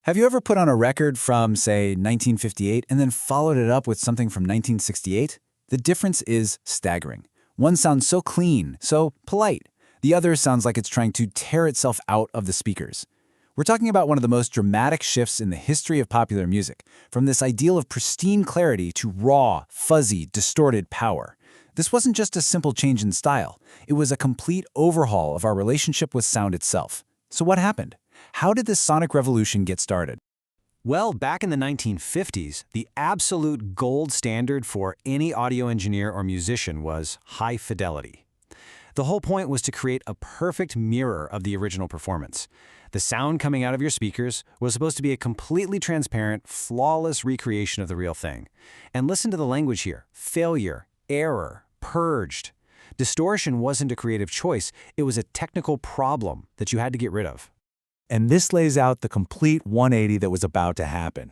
Have you ever put on a record from, say, 1958 and then followed it up with something from 1968? The difference is staggering. One sounds so clean, so polite. The other sounds like it's trying to tear itself out of the speakers. We're talking about one of the most dramatic shifts in the history of popular music, from this ideal of pristine clarity to raw, fuzzy, distorted power. This wasn't just a simple change in style. It was a complete overhaul of our relationship with sound itself. So what happened? How did this sonic revolution get started? Well, back in the 1950s, the absolute gold standard for any audio engineer or musician was high fidelity. The whole point was to create a perfect mirror of the original performance. The sound coming out of your speakers was supposed to be a completely transparent, flawless recreation of the real thing. And listen to the language here: failure, error, purged. Distortion wasn't a creative choice, it was a technical problem that you had to get rid of. And this lays out the complete 180 that was about to happen.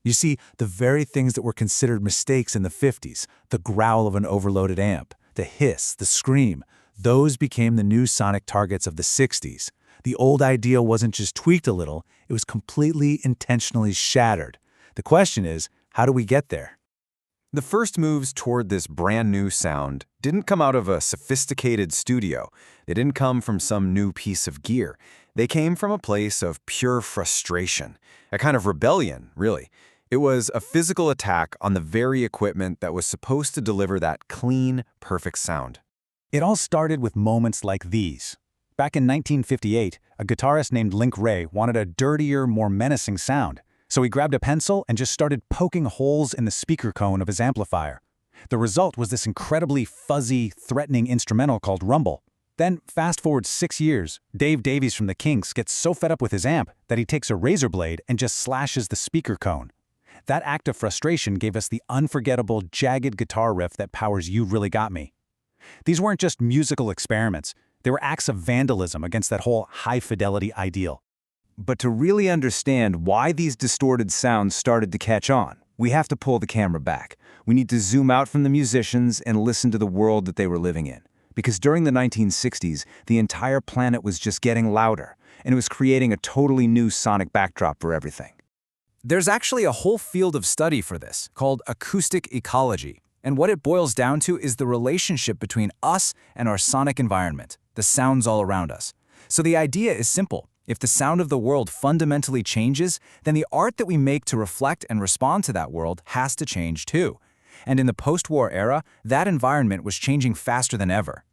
You see, the very things that were considered mistakes in the 50s, the growl of an overloaded amp, the hiss, the scream, those became the new sonic targets of the 60s. The old idea wasn't just tweaked a little, it was completely intentionally shattered. The question is, how do we get there? The first moves toward this brand new sound didn't come out of a sophisticated studio. They didn't come from some new piece of gear. They came from a place of pure frustration, a kind of rebellion, really. It was a physical attack on the very equipment that was supposed to deliver that clean, perfect sound. It all started with moments like these. Back in 1958, a guitarist named Link Wray wanted a dirtier, more menacing sound. So he grabbed a pencil and just started poking holes in the speaker cone of his amplifier. The result was this incredibly fuzzy, threatening instrumental called Rumble. Then, fast forward 6 years, Dave Davies from the Kinks gets so fed up with his amp that he takes a razor blade and just slashes the speaker cone. That act of frustration gave us the unforgettable, jagged guitar riff that powers You Really Got Me. These weren't just musical experiments. They were acts of vandalism against that whole high-fidelity ideal. But to really understand why these distorted sounds started to catch on, we have to pull the camera back. We need to zoom out from the musicians and listen to the world that they were living in. Because during the 1960s, the entire planet was just getting louder, and it was creating a totally new sonic backdrop for everything. There's actually a whole field of study for this, called acoustic ecology. And what it boils down to is the relationship between us and our sonic environment, the sounds all around us. So the idea is simple. If the sound of the world fundamentally changes, then the art that we make to reflect and respond to that world has to change too. And in the post-war era, that environment was changing faster than ever.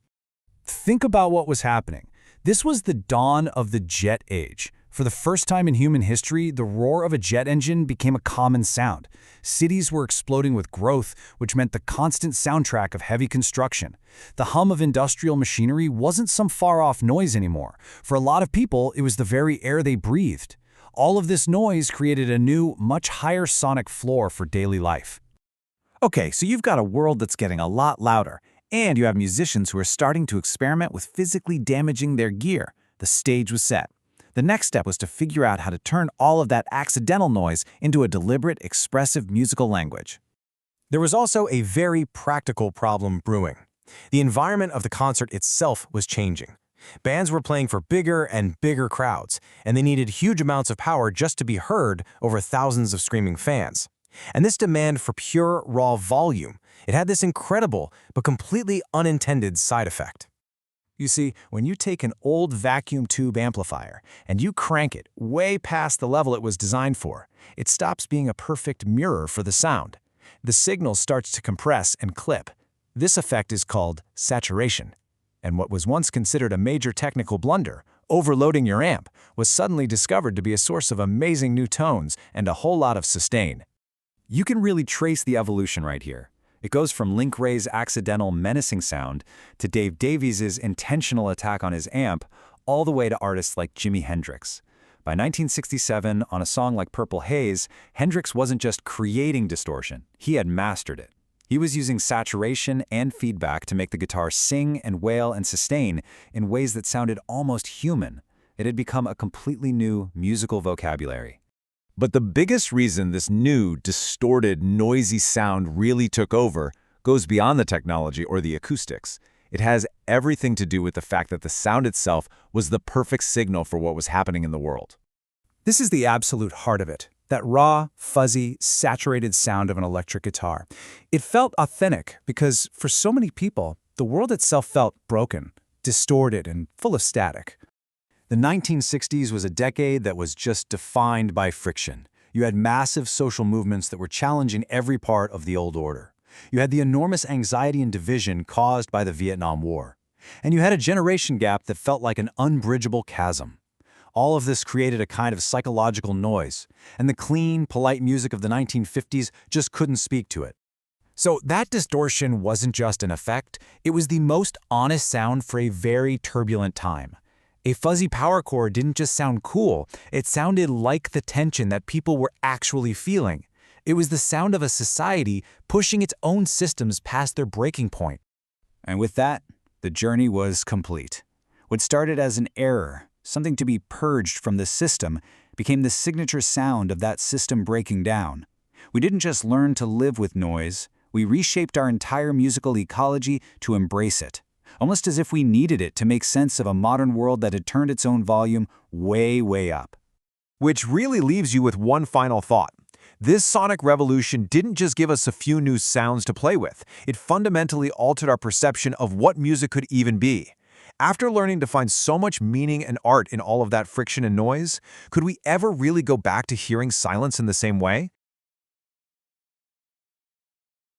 Think about what was happening. This was the dawn of the jet age. For the first time in human history, the roar of a jet engine became a common sound. Cities were exploding with growth, which meant the constant soundtrack of heavy construction. The hum of industrial machinery wasn't some far-off noise anymore. For a lot of people, it was the very air they breathed. All of this noise created a new, much higher sonic floor for daily life. Okay, so you've got a world that's getting a lot louder, and you have musicians who are starting to experiment with physically damaging their gear. The stage was set. The next step was to figure out how to turn all of that accidental noise into a deliberate, expressive musical language. There was also a very practical problem brewing. The environment of the concert itself was changing. Bands were playing for bigger and bigger crowds, and they needed huge amounts of power just to be heard over thousands of screaming fans. And this demand for pure, raw volume, it had this incredible but completely unintended side effect. You see, when you take an old vacuum tube amplifier and you crank it way past the level it was designed for, it stops being a perfect mirror for the sound. The signal starts to compress and clip. This effect is called saturation. And what was once considered a major technical blunder, overloading your amp, was suddenly discovered to be a source of amazing new tones and a whole lot of sustain. You can really trace the evolution right here. It goes from Link Wray's accidental, menacing sound to Dave Davies' intentional attack on his amp, all the way to artists like Jimi Hendrix. By 1967, on a song like Purple Haze, Hendrix wasn't just creating distortion, he had mastered it. He was using saturation and feedback to make the guitar sing and wail and sustain in ways that sounded almost human. It had become a completely new musical vocabulary. But the biggest reason this new, distorted, noisy sound really took over goes beyond the technology or the acoustics. It has everything to do with the fact that the sound itself was the perfect signal for what was happening in the world. This is the absolute heart of it, that raw, fuzzy, saturated sound of an electric guitar. It felt authentic because, for so many people, the world itself felt broken, distorted, and full of static. The 1960s was a decade that was just defined by friction. You had massive social movements that were challenging every part of the old order. You had the enormous anxiety and division caused by the Vietnam War. And you had a generation gap that felt like an unbridgeable chasm. All of this created a kind of psychological noise, and the clean, polite music of the 1950s just couldn't speak to it. So that distortion wasn't just an effect, it was the most honest sound for a very turbulent time. A fuzzy power chord didn't just sound cool, it sounded like the tension that people were actually feeling. It was the sound of a society pushing its own systems past their breaking point. And with that, the journey was complete. What started as an error, something to be purged from the system, became the signature sound of that system breaking down. We didn't just learn to live with noise, we reshaped our entire musical ecology to embrace it, almost as if we needed it to make sense of a modern world that had turned its own volume way, way up. Which really leaves you with one final thought. This sonic revolution didn't just give us a few new sounds to play with, it fundamentally altered our perception of what music could even be. After learning to find so much meaning and art in all of that friction and noise, could we ever really go back to hearing silence in the same way?